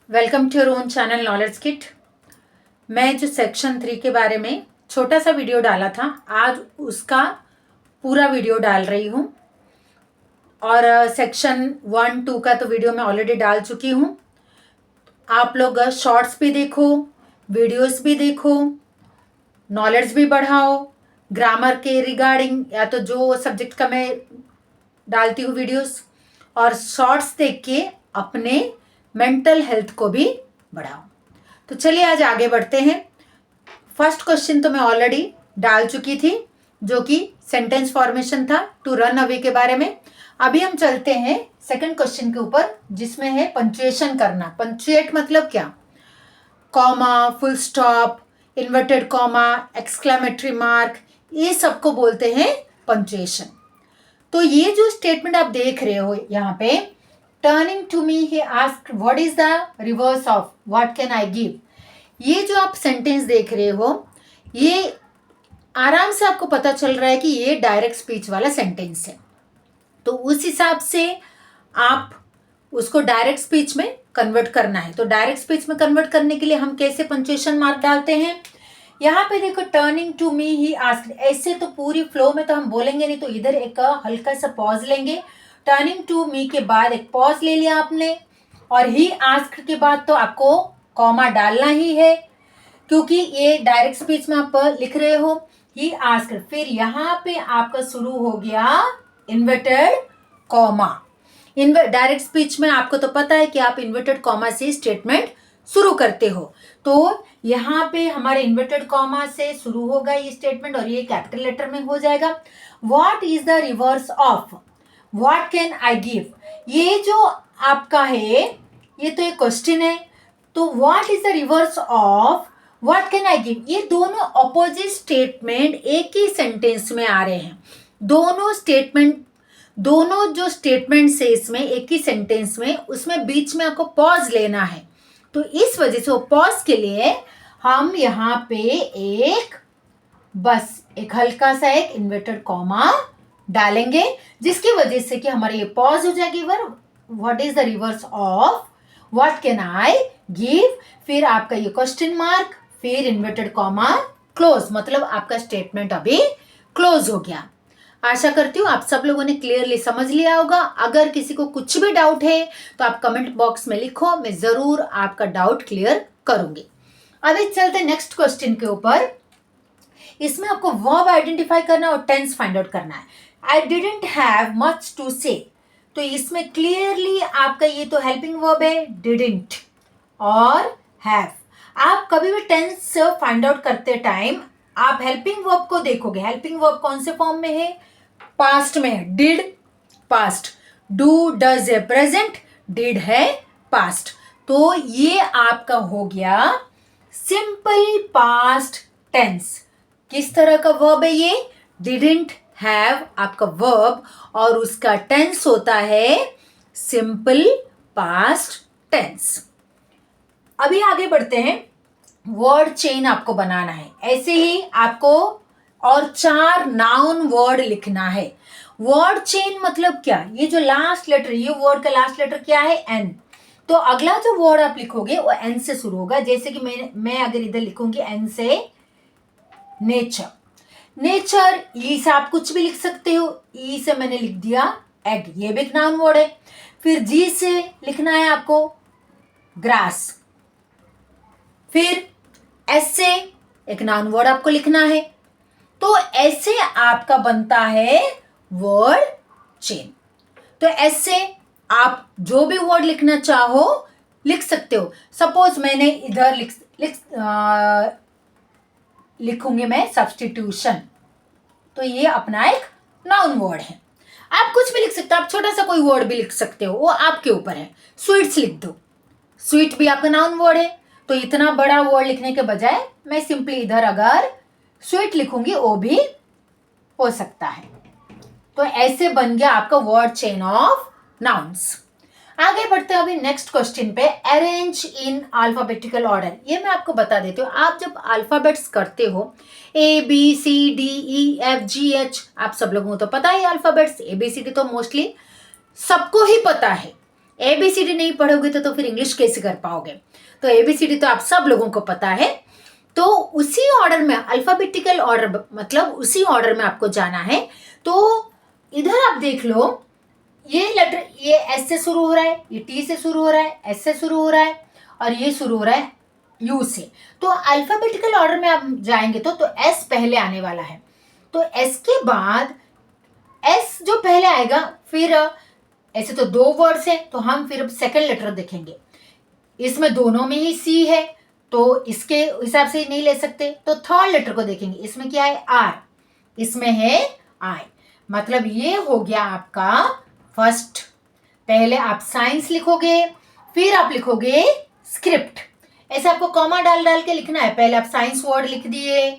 Welcome to your own channel knowledge kit. मैं जो section 3 के बारे में छोटा सा वीडियो डाला था, आज उसका पूरा वीडियो डाल रही हूँ। और सेक्शन 1, 2 का तो वीडियो मैं ऑलरेडी डाल चुकी हूँ। आप लोग शॉर्ट्स भी देखो, वीडियोस भी देखो, नॉलेज भी बढ़ाओ। ग्रामर के रिगार्डिंग या तो जो सब्जेक्ट का मैं डालती हूँ वीडियोस, और शॉर्ट्स देख के अपने मेंटल हेल्थ को भी बढ़ाओ। तो चलिए आज आगे बढ़ते हैं। फर्स्ट क्वेश्चन तो मैं ऑलरेडी डाल चुकी थी, जो कि सेंटेंस फॉर्मेशन था, टू रन अवे के बारे में। अभी हम चलते हैं सेकंड क्वेश्चन के ऊपर, जिसमें है पंचुएशन करना। पंचुएट मतलब क्या? Comma, full stop, inverted comma, exclamatory mark, ये सबको बोलते हैं पंचुएशन। तो ये जो स्टेटमेंट आप देख रहे हो यहाँ पे, turning to me he asked what is the reverse of what can I give, ये जो आप सेंटेंस देख रहे हो, ये आराम से आपको पता चल रहा है कि ये डायरेक्ट स्पीच वाला सेंटेंस है। तो उस हिसाब से आप उसको डायरेक्ट स्पीच में कन्वर्ट करना है। तो डायरेक्ट स्पीच में कन्वर्ट करने के लिए हम कैसे पंक्चुएशन मार्क डालते हैं? यहाँ पे देखो, turning to me he asked, ऐसे तो पूरी फ्लो में तो हम बोलेंगे नहीं, तो इधर एक हल्का सा पॉज लेंगे। टर्निंग टू मी के बाद एक पॉज ले लिया आपने, और ही आस्क्ड के बाद तो आपको कॉमा डालना ही है, क्योंकि ये डायरेक्ट स्पीच में आप लिख रहे हो ही आस्क्ड। फिर यहाँ पे आपका शुरू हो गया इन्वर्टेड कॉमा। डायरेक्ट स्पीच में आपको तो पता है कि आप इन्वर्टेड कॉमा से स्टेटमेंट शुरू करते हो। तो यहाँ पे हमारे इन्वर्टेड कॉमा से शुरू होगा ये स्टेटमेंट, और ये कैपिटल लेटर में हो जाएगा। What is the reverse of what can I give, ये जो आपका है ये तो एक क्वेश्चन है। तो what is the reverse of what can I give, ये दोनों ऑपोजिट स्टेटमेंट एक ही सेंटेंस में आ रहे हैं। दोनों जो स्टेटमेंट से इसमें एक ही सेंटेंस में, उसमें बीच में आपको पॉज लेना है। तो इस वजह से वो पॉज के लिए हम यहाँ पे एक हल्का सा एक इन्वर्टेड कॉमा डालेंगे, जिसकी वजह से कि हमारे ये पॉज हो जाएगी। What is the reverse of what can I give, फिर आपका ये क्वेश्चन मार्क, फिर इन्वर्टेड कॉमा, क्लोज, मतलब आपका स्टेटमेंट अभी क्लोज हो गया। आशा करती हूँ आप सब लोगों ने क्लियरली समझ लिया होगा। अगर किसी को कुछ भी डाउट है तो आप कमेंट बॉक्स में लिखो, मैं जरूर आपका डाउट क्लियर करूंगी। अभी चलते नेक्स्ट क्वेश्चन के ऊपर। इसमें आपको वर्ब आइडेंटिफाई करना और टेंस फाइंड आउट करना है। I didn't have much to say, तो इसमें क्लियरली आपका ये तो हेल्पिंग वर्ब है, डिडंट और हैव। आप कभी भी टेंस फाइंड आउट करते टाइम आप हेल्पिंग वर्ब को देखोगे। हेल्पिंग वर्ब कौन से फॉर्म में है? पास्ट में है, डिड पास्ट, डू डज है प्रेजेंट, डिड है पास्ट। तो ये आपका हो गया सिंपल पास्ट टेंस। किस तरह का वर्ब है ये? डिडंट हैव आपका वर्ब, और उसका टेंस होता है सिंपल पास्ट टेंस। अभी आगे बढ़ते हैं। वर्ड चेन आपको बनाना है। ऐसे ही आपको और 4 नाउन वर्ड लिखना है। वर्ड चेन मतलब क्या? ये जो लास्ट लेटर, ये वर्ड का लास्ट लेटर क्या है? एन। तो अगला जो वर्ड आप लिखोगे वो एन से शुरू होगा। जैसे कि मैं अगर इधर लिखूंगी एन से नेचर, नेचर, ई से आप कुछ भी लिख सकते हो। ई से मैंने लिख दिया एग, ये भी एक नाउन वर्ड है। फिर जी से लिखना है आपको ग्रास। फिर एस से एक नाउन वर्ड आपको लिखना है। तो ऐसे आपका बनता है वर्ड चेन। तो ऐसे आप जो भी वर्ड लिखना चाहो लिख सकते हो। सपोज मैंने इधर लिखूंगी मैं सब्स्टिट्यूशन, तो ये अपना एक नाउन वर्ड है। आप कुछ भी लिख सकते हो, आप छोटा सा कोई वर्ड भी लिख सकते हो, वो आपके ऊपर है। स्वीट्स लिख दो, स्वीट भी आपका नाउन वर्ड है। तो इतना बड़ा वर्ड लिखने के बजाय मैं सिंपली इधर अगर स्वीट लिखूंगी वो भी हो सकता है। तो ऐसे बन गया आपका वर्ड चेन ऑफ नाउन्स। आगे बढ़ते हैं अभी नेक्स्ट क्वेश्चन पे, अरेंज इन अल्फाबेटिकल ऑर्डर। ये मैं आपको बता देती हूँ, आप जब अल्फाबेट्स करते हो A B C D E F G H, आप सब लोगों को तो पता है alphabets, A B C D तो मोस्टली सबको ही पता है। ABCD नहीं पढ़ोगे तो फिर इंग्लिश कैसे कर पाओगे। तो ABCD तो आप सब लोगों को पता है। तो उसी ऑर्डर में, अल्फाबेटिकल ऑर्डर, मतलब उसी ऑर्डर में आपको जाना है। तो इधर आप देख लो, ये लेटर, ये S से शुरू हो रहा है, ये T से शुरू हो रहा है, S से शुरू हो रहा है, और ये शुरू हो रहा है U से। तो अल्फाबेटिकल ऑर्डर में आप जाएंगे तो S पहले आने वाला है। तो S के बाद S जो पहले आएगा, फिर ऐसे तो दो वर्ड्स है, तो हम फिर सेकंड लेटर देखेंगे। इसमें दोनों में ही C है, तो इसके हिसाब से नहीं ले सकते। तो थर्ड लेटर को देखेंगे, इसमें क्या है, R, इसमें है I। मतलब ये हो गया आपका फर्स्ट। पहले आप साइंस लिखोगे, फिर आप लिखोगे स्क्रिप्ट। ऐसे आपको कॉमा डाल डाल के लिखना है। पहले आप साइंस वर्ड लिख दिए,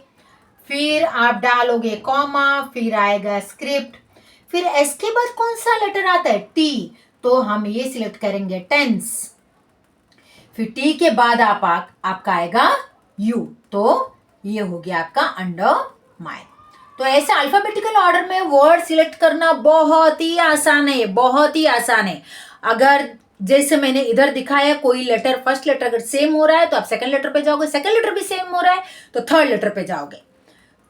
फिर आप डालोगे कॉमा, फिर आएगा स्क्रिप्ट, फिर एस के बाद कौन सा लेटर आता है, टी, तो हम ये सिलेक्ट करेंगे टेंस। फिर टी के बाद आपका आएगा यू, तो ये हो गया आपका अंडरमाइन। तो ऐसे अल्फाबेटिकल ऑर्डर में वर्ड सिलेक्ट करना बहुत ही आसान है, बहुत ही आसान है। अगर जैसे मैंने इधर दिखाया, कोई लेटर, फर्स्ट लेटर अगर सेम हो रहा है तो आप सेकंड लेटर पे जाओगे, सेकंड लेटर भी सेम हो रहा है तो थर्ड लेटर पे जाओगे,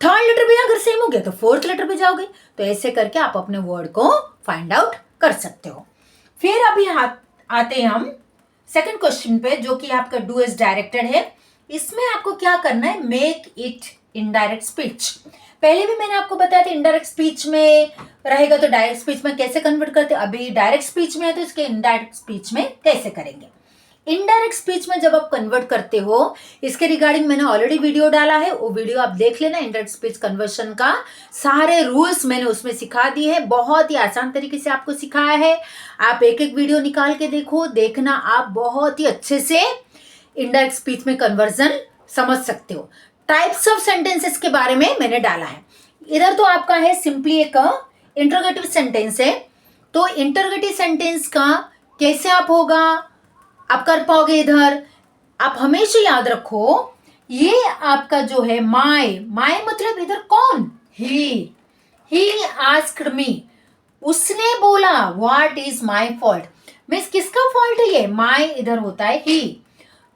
थर्ड लेटर भी अगर सेम हो गया तो फोर्थ लेटर पे जाओगे। तो ऐसे करके आप अपने वर्ड को फाइंड आउट कर सकते हो। फिर अभी आते हैं हम सेकंड क्वेश्चन पे, जो कि आपका डू एज डायरेक्टेड है। इसमें आपको क्या करना है, मेक इट इनडायरेक्ट स्पीच। पहले भी मैंने आपको बताया था इनडायरेक्ट स्पीच में रहेगा तो डायरेक्ट स्पीच में कैसे कन्वर्ट करते, अभी डायरेक्ट स्पीच में है तो इसके इनडायरेक्ट स्पीच में कैसे करेंगे। इनडायरेक्ट स्पीच में जब आप कन्वर्ट करते हो, इसके रिगार्डिंग मैंने ऑलरेडी वीडियो डाला है, वो वीडियो आप देख लेना। इनडायरेक्ट स्पीच कन्वर्शन का सारे रूल्स मैंने उसमें सिखा दिए हैं, बहुत ही आसान तरीके से आपको सिखाया है। आप एक एक वीडियो निकाल के देखना, आप बहुत ही अच्छे से इनडायरेक्ट स्पीच में कन्वर्जन समझ सकते हो। टाइप्स ऑफ सेंटेंसेस के बारे में मैंने डाला है। इधर तो आपका है सिंपली एक इंटरोगेटिव सेंटेंस है, तो इंटरोगेटिव सेंटेंस का कैसे आप कर पाओगे। इधर आप हमेशा याद रखो, ये आपका जो है माय मतलब इधर कौन, ही आस्क्ड मी, उसने बोला what is my fault, means किसका फॉल्ट है, ये माय इधर होता है ही।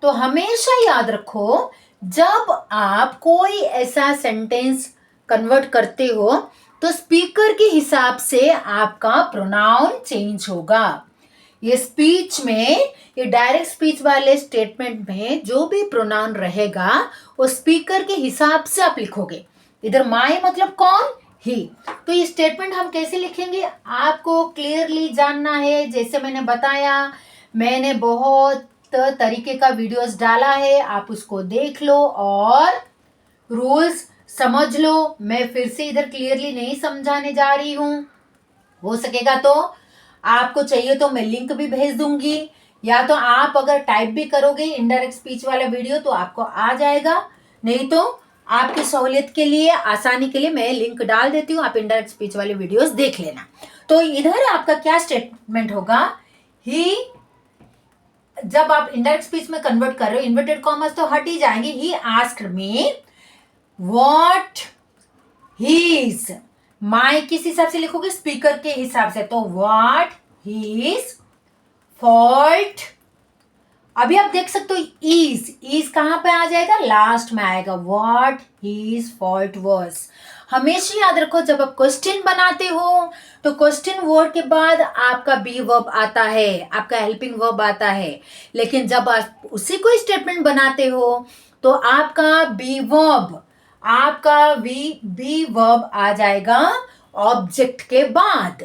तो हमेशा याद रखो, जब आप कोई ऐसा सेंटेंस कन्वर्ट करते हो तो स्पीकर के हिसाब से आपका प्रोनाउन चेंज होगा। ये स्पीच में, ये डायरेक्ट स्पीच वाले स्टेटमेंट में जो भी प्रोनाउन रहेगा वो स्पीकर के हिसाब से आप लिखोगे। इधर माय मतलब कौन, ही। तो ये स्टेटमेंट हम कैसे लिखेंगे आपको क्लियरली जानना है। जैसे मैंने बताया, मैंने बहुत तरीके का वीडियोस डाला है, आप उसको देख लो और रूल्स समझ लो। मैं फिर से इधर क्लियरली नहीं समझाने जा रही हूं, हो सकेगा तो आपको चाहिए तो मैं लिंक भी भेज दूंगी, या तो आप अगर टाइप भी करोगे इनडायरेक्ट स्पीच वाला वीडियो तो आपको आ जाएगा, नहीं तो आपकी सहूलियत के लिए, आसानी के लिए मैं लिंक डाल देती हूँ, आप इनडायरेक्ट स्पीच वाले वीडियोस देख लेना। तो इधर आपका क्या स्टेटमेंट होगा, ही, जब आप इनडायरेक्ट स्पीच में कन्वर्ट कर रहे हो, इन्वर्टेड कॉमर्स तो हट ही जाएंगे। He asked me what his, my किस हिसाब से लिखोगे, स्पीकर के हिसाब से, तो व्हाट हीज फॉल्ट। अभी आप देख सकते हो इज कहां पे आ जाएगा, लास्ट में आएगा, व्हाट हीज फॉल्ट वाज। हमेशा याद रखो, जब आप क्वेश्चन बनाते हो तो क्वेश्चन वर्ड के बाद आपका बी वर्ब आता है, आपका हेल्पिंग वर्ब आता है। लेकिन जब आप उसी को स्टेटमेंट बनाते हो तो आपका बी वर्ब आ जाएगा ऑब्जेक्ट के बाद।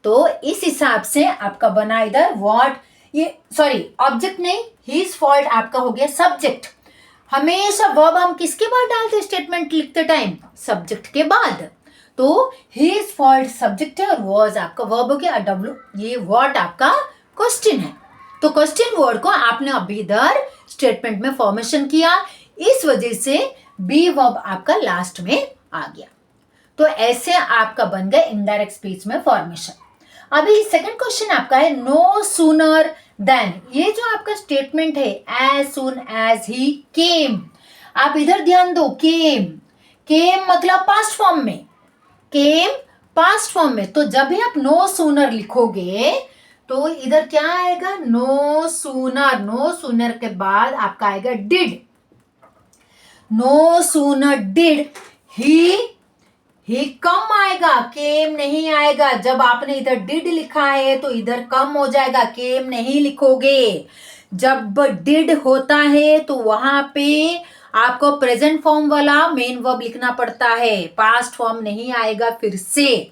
तो इस हिसाब से आपका बना इधर व्हाट, ये सॉरी ऑब्जेक्ट नहीं, हिज फॉल्ट आपका हो गया सब्जेक्ट। हमेशा वर्ब हम किसके बाद डालते, स्टेटमेंट लिखते टाइम सब्जेक्ट के बाद। तो हिज फॉल्ट सब्जेक्ट है और वाज आपका वर्ब हो गया, डब्ल्यू ये व्हाट आपका क्वेश्चन है। तो क्वेश्चन वर्ड को आपने अभी इधर स्टेटमेंट में फॉर्मेशन किया, इस वजह से बी वर्ब आपका लास्ट में आ गया। तो ऐसे आपका बन गया इनडायरेक्ट स्पीच में फॉर्मेशन। अभी सेकंड क्वेश्चन आपका है नो सूनर देन, ये जो आपका स्टेटमेंट है एज सून एज ही केम, आप इधर ध्यान दो, केम मतलब पास्ट फॉर्म में, केम पास्ट फॉर्म में। तो जब भी आप नो सूनर लिखोगे तो इधर क्या आएगा, नो सूनर, नो सूनर के बाद आपका आएगा did, no sooner did he come आएगा, केम नहीं आएगा। जब आपने इधर डिड लिखा है तो इधर कम हो जाएगा, केम नहीं लिखोगे। जब डिड होता है तो वहां पे आपको प्रेजेंट फॉर्म वाला मेन वर्ब लिखना पड़ता है, पास्ट फॉर्म नहीं आएगा फिर से।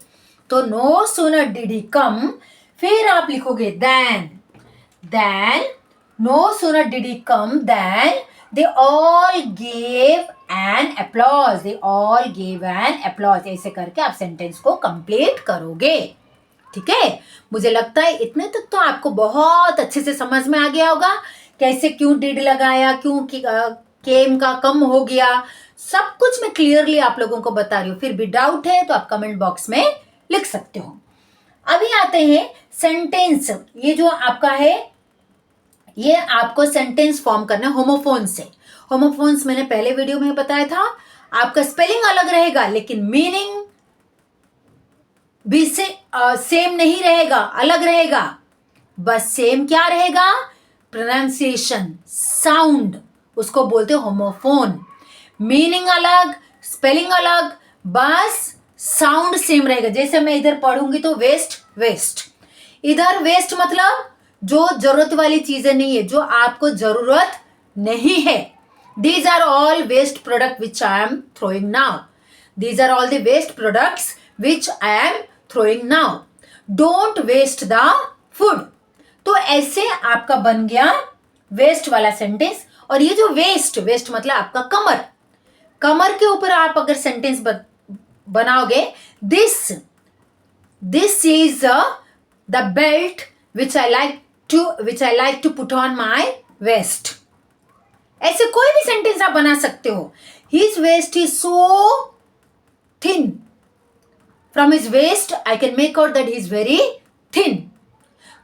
तो नो सूनर डिड ही कम, फिर आप लिखोगे then no sooner did he come than they all gave an applause, they all gave an applause। ऐसे करके आप सेंटेंस को कंप्लीट करोगे। ठीक है, मुझे लगता है इतने तक तो आपको बहुत अच्छे से समझ में आ गया होगा, कैसे क्यों डिड लगाया, क्यों केम का कम हो गया, सब कुछ मैं क्लियरली आप लोगों को बता रही हूँ। फिर भी डाउट है तो आप कमेंट बॉक्स में लिख सकते हो। अभी आते हैं सेंटेंस, ये जो आपका है ये आपको सेंटेंस फॉर्म करना है होमोफोन से। होमोफोन्स मैंने पहले वीडियो में बताया था, आपका स्पेलिंग अलग रहेगा लेकिन मीनिंग भी सेम नहीं रहेगा, अलग रहेगा। बस सेम क्या रहेगा, प्रोनाउंसिएशन, साउंड, उसको बोलते हो होमोफोन। मीनिंग अलग, स्पेलिंग अलग, बस साउंड सेम रहेगा। जैसे मैं इधर पढ़ूंगी तो वेस्ट वेस्ट, इधर वेस्ट मतलब जो जरूरत वाली चीजें नहीं है, जो आपको जरूरत नहीं है। These are all waste product which I am throwing now, these are all the waste products which I am throwing now, don't waste the food. तो ऐसे आपका बन गया वेस्ट वाला सेंटेंस। और ये जो वेस्ट, वेस्ट मतलब आपका कमर, कमर के ऊपर आप अगर सेंटेंस बनाओगे, this is the belt which I like to put on my waist। ऐसे कोई भी सेंटेंस आप बना सकते हो। His waist is so thin, from his waist I can make out that he is very thin।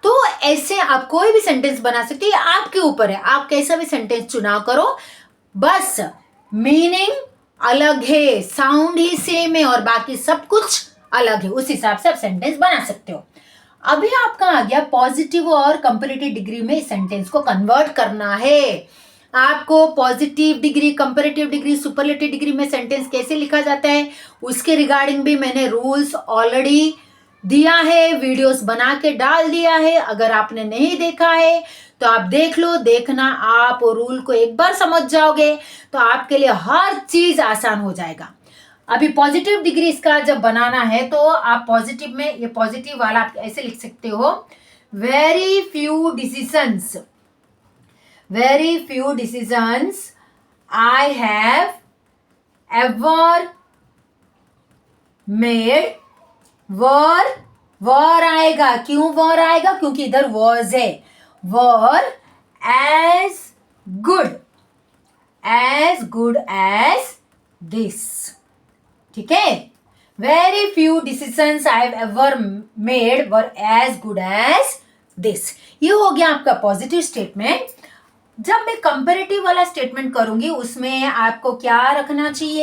तो ऐसे आप कोई भी सेंटेंस बना सकते हो, आपके ऊपर है, आप कैसा भी सेंटेंस चुनाव करो, बस मीनिंग अलग है, साउंड ही सेम है और बाकी सब कुछ अलग है, उस हिसाब से आप सेंटेंस बना सकते हो। अभी आपका आ गया पॉजिटिव और कंपैरेटिव डिग्री में सेंटेंस को कन्वर्ट करना है। आपको positive degree, comparative degree, superlative degree में सेंटेंस कैसे लिखा जाता है उसके रिगार्डिंग भी मैंने रूल्स ऑलरेडी दिया है, वीडियोस बना के डाल दिया है। अगर आपने नहीं देखा है तो आप देख लो, देखना, आप रूल को एक बार समझ जाओगे तो आपके लिए हर चीज आसान हो जाएगा। अभी पॉजिटिव डिग्री इसका जब बनाना है तो आप पॉजिटिव में, ये पॉजिटिव वाला आप ऐसे लिख सकते हो, very few decisions I have ever made, were आएगा। क्यों वर आएगा, क्योंकि इधर वॉज है, were as good as this. ठीक है, very few decisions I have ever made were as good as this. ये हो गया आपका पॉजिटिव स्टेटमेंट। जब मैं कंपैरेटिव वाला स्टेटमेंट करूंगी उसमें आपको क्या रखना चाहिए,